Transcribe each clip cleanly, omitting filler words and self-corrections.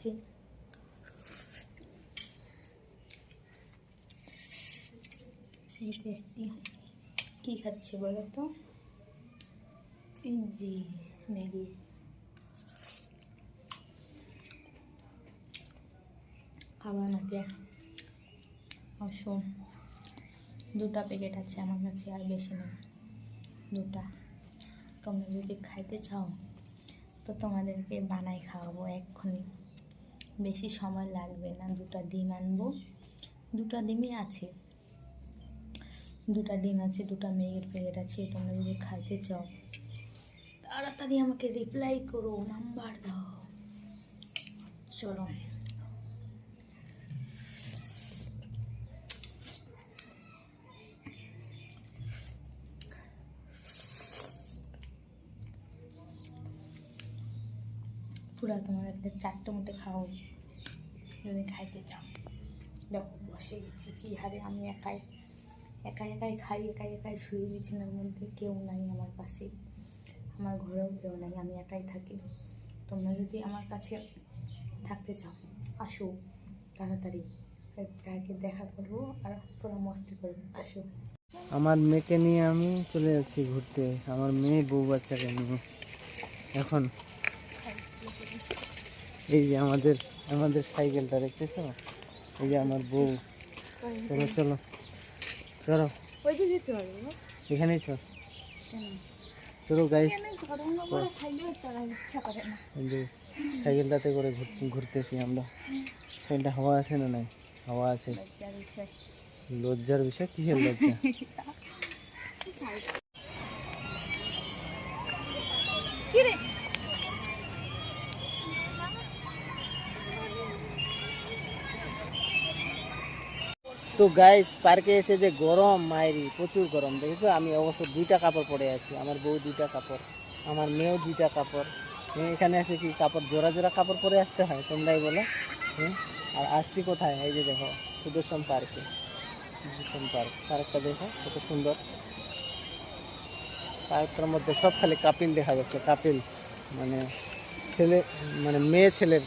খাচ্ছি। সেই টেস্টি। কী খাচ্ছি বলো তো? এই যে ম্যাগি। খাবার নাকি আসুন, 2টা প্যাকেট আছে আমার কাছে, আর বেশি না, 2টা। তোমরা যদি খাইতে চাও তো তোমাদেরকে বানাই খাওয়াবো এক্ষুনি, বেশি সময় লাগবে না। 2টা ডিম আনবো, 2টা ডিমই আছে, 2টা ডিম আছে, 2টা ম্যাগির প্যাকেট আছে। তোমরা যদি খাইতে চাও তাড়াতাড়ি আমাকে রিপ্লাই করো, নাম্বার দাও। চলো। পুরা তোমাদেরকে 4টে মুঠে খাও যদি খাইতে চাও। দেখো বসে গেছি কী হারে, আমি একাই খাই, একাই শুয়ে বিছানার মধ্যে, কেউ নাই আমার পাশে, আমার ঘরেও কেউ নাই, আমি একাই থাকি। তোমরা যদি আমার কাছে থাকতে চাও আসো তাড়াতাড়ি, প্রায়কে দেখা করবো আর তোরা মস্তি করবো, আসো। আমার মেয়েকে নিয়ে আমি চলে যাচ্ছি ঘুরতে, আমার মেয়ে বউ বাচ্চাকে নিয়ে। এখন এই যে আমাদের সাইকেলটা দেখতেছো, এই যে আমার বউ। চলো চলো চলো, এখানেই চল, চলো গাইস। সাইকেলটাতে করে ঘুরতেছি আমরা। সাইকেলটা হাওয়া আছে না? নাই, হাওয়া আছে। লজ্জার বিষয়? কিসের লজ্জা? তো গাইস, পার্কে এসে যে গরম, মায়েরি প্রচুর গরম দেখেছো। আমি অবশ্য 2টা কাপড় পরে আছি, আমার বউ 2টা কাপড়, আমার মেয়েও 2টা কাপড়। এখানে এসে কি কাপড় জোড়া কাপড় পরে আসতে হয়? তোমরাই বলো। আর আসছি কোথায়? এই যে দেখো, সুদর্শন পার্কে। পার্কটা দেখো কত সুন্দর। পার্কটার মধ্যে সব খালি কাপিল দেখা যাচ্ছে, কাপিল মানে ছেলে, মানে মেয়ে ছেলে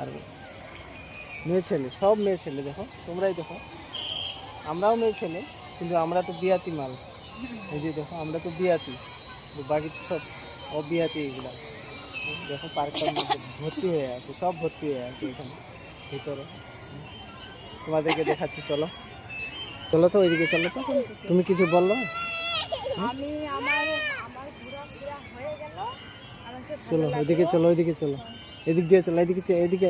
আর মেয়ে ছেলে, সব মেয়ে ছেলে। দেখো তোমরাই দেখো, আমরাও মেয়ে ছেলে, কিন্তু আমরা তো বিয়াতি মাল। এই যে দেখো, আমরা তো বিয়াতি, বাকি তো সব অবিয়াতি এগুলা। দেখো পার্কটার মধ্যে ভর্তি হয়ে আছে, সব ভর্তি হয়ে আছে এখানে ভিতরে। তোমাদেরকে দেখাচ্ছি, চলো চলো তো, ওইদিকে চলো তো। তুমি কিছু বললো? আমি আমার ঘোরাফেরা হয়ে গেল, চলো ওইদিকে চলো, ওইদিকে চলো, এদিক দিয়ে চলো, এদিকে।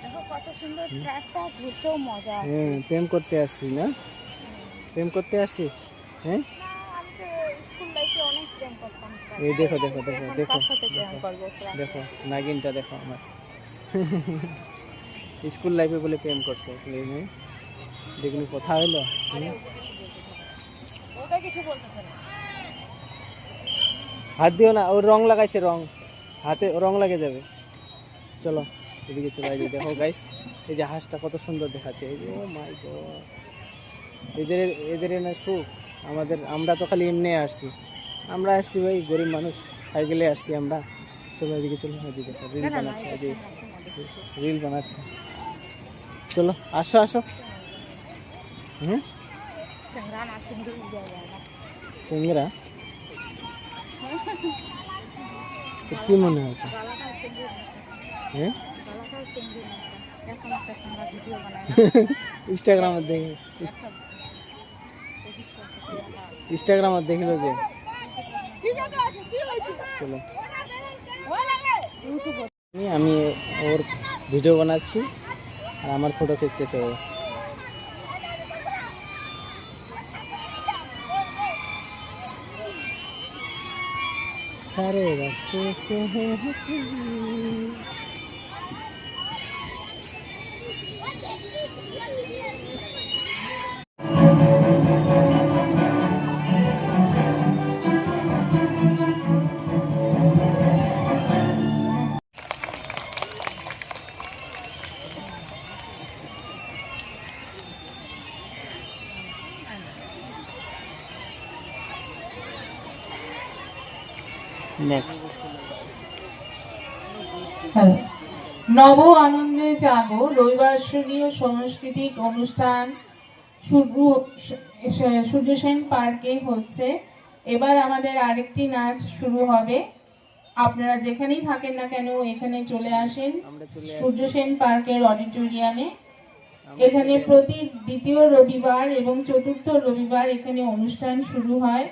দেখো কত সুন্দর ট্র্যাকটা, ঘুরতেও মজা আছে। হ্যাঁ, প্রেম করতে আসছি না? প্রেম করতে আসছিস? হ্যাঁ, আমি তো স্কুল লাইফে অনেক প্রেম করতাম। এই দেখো দেখো নাগিনটা দেখো আমার। স্কুল লাইফে বলে প্রেম করছে, দেখুন কথা হলো। ওটা কিছু বলতেছে না, হাত দিও না, ওর রং লাগাইছে, হাতে রং লাগে যাবে। চলো এদিকে চলো। এই যে দেখো গাইস, এই যে হাঁসটা কত সুন্দর দেখাচ্ছে। এই যে ও মাই গড, এদের না সুখ। আমরা তো খালি এমনি আসছি, আমরা আসছি ভাই, গরিব মানুষ, সাইকেলে আসছি আমরা। চলো এদিকে চলো, এদিকে দেখো রিল বানাচ্ছে, রিল বানাচ্ছে। চলো আসো। চিংড়া কি মনে হচ্ছে? হ্যাঁ, ইনস্টাগ্রামে দেখিল যে। চলো, আমি ওর ভিডিও বানাচ্ছি আর আমার ফটো খিচতেছে ও। सारे रास्ते से हैं नेक्स्ट। হ্যালো। নব আনন্দে জাগো রবিবাসরীয় সাংস্কৃতিক অনুষ্ঠান সূর্য সেন পার্কে হচ্ছে। এবার আমাদের আরেকটি নাচ শুরু হবে। আপনারা যেখানেই থাকেন না কেন এখানে চলে আসেন আমরা চলে সূর্য আসছি। সেন পার্কের অডিটোরিয়ামে। আমরা এখানে চলে প্রতি দ্বিতীয় রবিবার এবং চতুর্থ রবিবার এখানে অনুষ্ঠান শুরু হয়।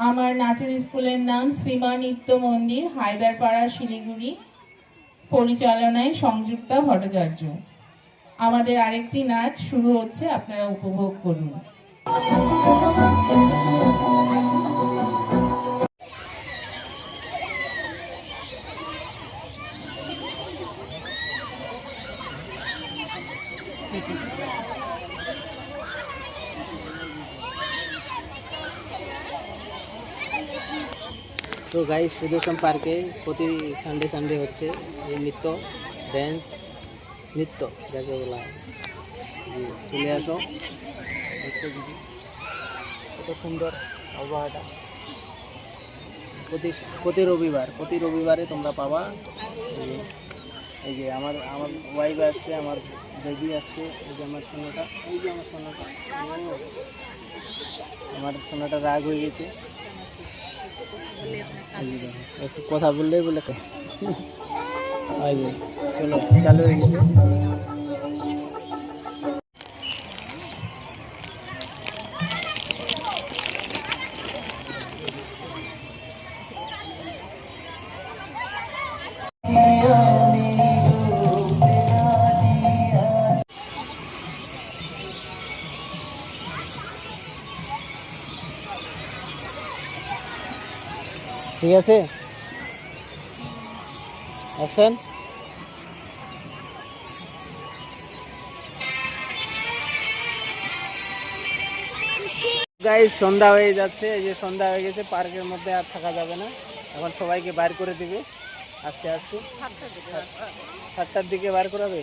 আমার নাচের স্কুলের নাম শ্রীমান নিত্য মন্দির, হায়দারপাড়া, শিলিগুড়ি। পরিচালনায় সংযুক্তা ভট্টাচার্য। আমাদের আরেকটি নাচ শুরু হচ্ছে, আপনারা উপভোগ করুন। তো গাইস সুদর্শন পার্কে প্রতি সানডে সানডে হচ্ছে এই নৃত্য, ড্যান্স, নৃত্য যাকে বলা হয়। চলে আসো দেখতে দিদি, কত সুন্দর আবহাওয়াটা। প্রতি প্রতি রবিবারে তোমরা পাবা। এই যে আমার ওয়াইফ আসছে, আমার বেবি আসছে, এই যে আমার সোনাটা, এই যে আমার সোনাটা, আমার সোনাটা রাগ হয়ে গেছে। একটু কথা বললেই বলে চলো চালু হয়ে গেছে। ঠিক আছে, অ্যাকশন। গাইস সন্ধ্যা হয়ে যাচ্ছে, এই যে সন্ধ্যা হয়ে গেছে, পার্কের মধ্যে আর থাকা যাবে না, এখন সবাইকে বাইর করে দিবে আস্তে আস্তে। 7টার দিকে বার করাবে।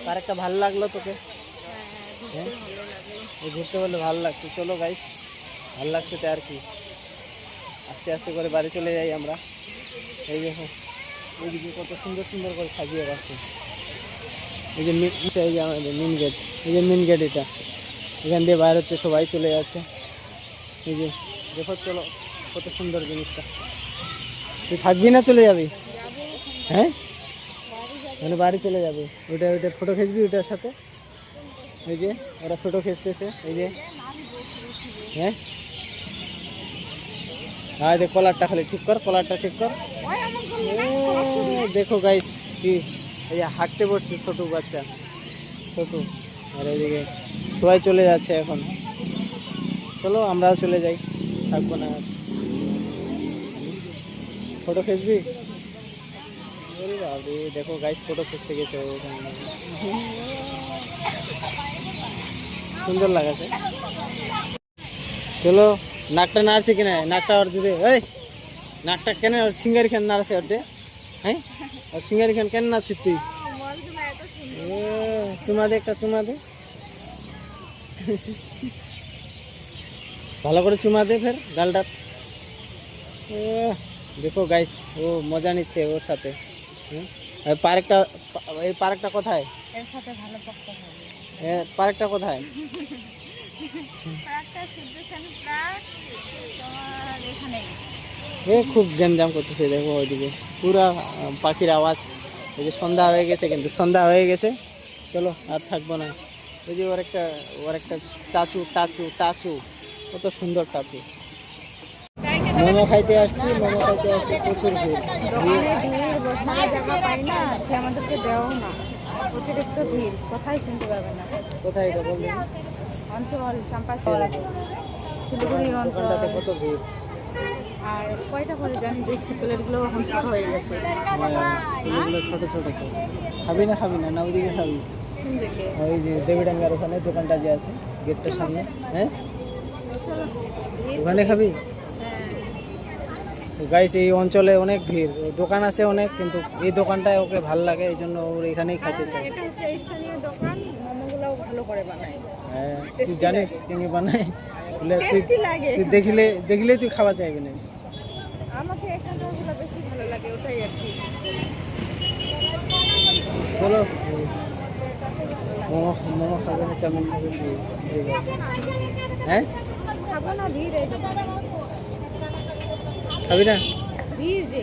পার্কটা ভালো লাগলো তোকে? হ্যাঁ, ঘুরতে বললে ভালো লাগছে। চলো গাইস, ভালো লাগছে তো আর কি, আস্তে আস্তে করে বাড়ি চলে যাই আমরা। এই দেখো এইদিকে কত সুন্দর সুন্দর করে সাজিয়ে রাখছে। এই যে এই যে আমাদের মেন গেট, এই যে মেন গেট, এটা এখান দিয়ে বাইরে হচ্ছে, সবাই চলে যাচ্ছে। এই যে দেখো, চলো কত সুন্দর জিনিসটা। তুই থাকবি না চলে যাবি? হ্যাঁ, মানে বাড়ি চলে যাবে। ওইটা ফটো খেঁচবি ওইটার সাথে। এই যে ওরা ফটো খেঁচতেছে, এই যে। হ্যাঁ, দেখ কলারটা খালি ঠিক কর, কলারটা ঠিক কর। দেখো গাইস কি, এই যে হাঁটতে বসছে ছোট বাচ্চা, ছোট। আর এইদিকে সবাই চলে যাচ্ছে এখন। চলো আমরাও চলে যাই, থাকবো না আর। ফটো খেঁচবি? দেখো গাইস ফটো খেঁচতে গেছে ওখানে, সুন্দর লাগাছে। চলো, নাকটা নাড়ছে কিনা, নাকটা ওর দিদি, এই নাকটা কেন সিঙ্গারি খান নাড়ছে ওরতে? হ্যাঁ, আর সিঙ্গারি খান কেন নাড়ছিস তুই? চুমা দে, একটা চুমা দে, ভালো করে চুমা দে ফের গালটা। দেখো গাইস, ও মজা নিচ্ছে ওর সাথে। পার্কটা, এই পার্কটা কোথায়? এর সাথে ভালো পক্কা হবে। পার্কটা কোথায়? পার্কটা সূর্য সেন পার্ক তোমার এখানে। খুব জ্যামজাম করতেছে, দেখো ওইদিকে পুরা পাখির আওয়াজ। এই যে সন্ধ্যা হয়ে গেছে, কিন্তু সন্ধ্যা হয়ে গেছে, চলো আর থাকবো না। ওই যে ওর একটা টাচু, কত সুন্দর টাচু। মোমো খাইতে আসছি, প্রচুর ভিড়। বসার জায়গা পাই না, আমাদেরকে দেওয়াও না, অতিরিক্ত ভিড়, কথাই শুনতে পাবে না। কোথায় এটা বললেন? অঞ্চল চাম্পাশোল, শিলিগুড়ির অঞ্চল। দোকানটাতে কত ভিড়। আর কয়টা করে জানি দেখছি, প্লেটগুলো এখন ছোট হয়ে গেছে। এগুলো ছোট ছোট তো। খাবি না না ওইদিকে খাবি? ওই যে দেবীডাঙ্গার ওখানে দোকানটা যে আছে গেটটার সামনে, হ্যাঁ ওখানে খাবি? গাইস এই অঞ্চলে অনেক ভিড়, দোকান আছে অনেক, কিন্তু এই দোকানটায় ওকে ভালো লাগে, এই জন্য ওর এখানেই খেতে চায়। এটা হচ্ছে স্থানীয় দোকান, মোমোগুলো ভালো করে বানায়। হ্যাঁ, তুই জানিস কেমনি বানায়? তুই টেস্টি লাগে। তুই দেখলে তুই খাওয়া চাইবি না। আমাকে এখানকারগুলো বেশি ভালো লাগে, ওটাই আর কি। চলো মোমো মোমো খাবে না চাউমিন খাবে কি? ঠিক আছে। হ্যাঁ খাবো না, ভিড় এই তো। খাবি না? ভিড় যে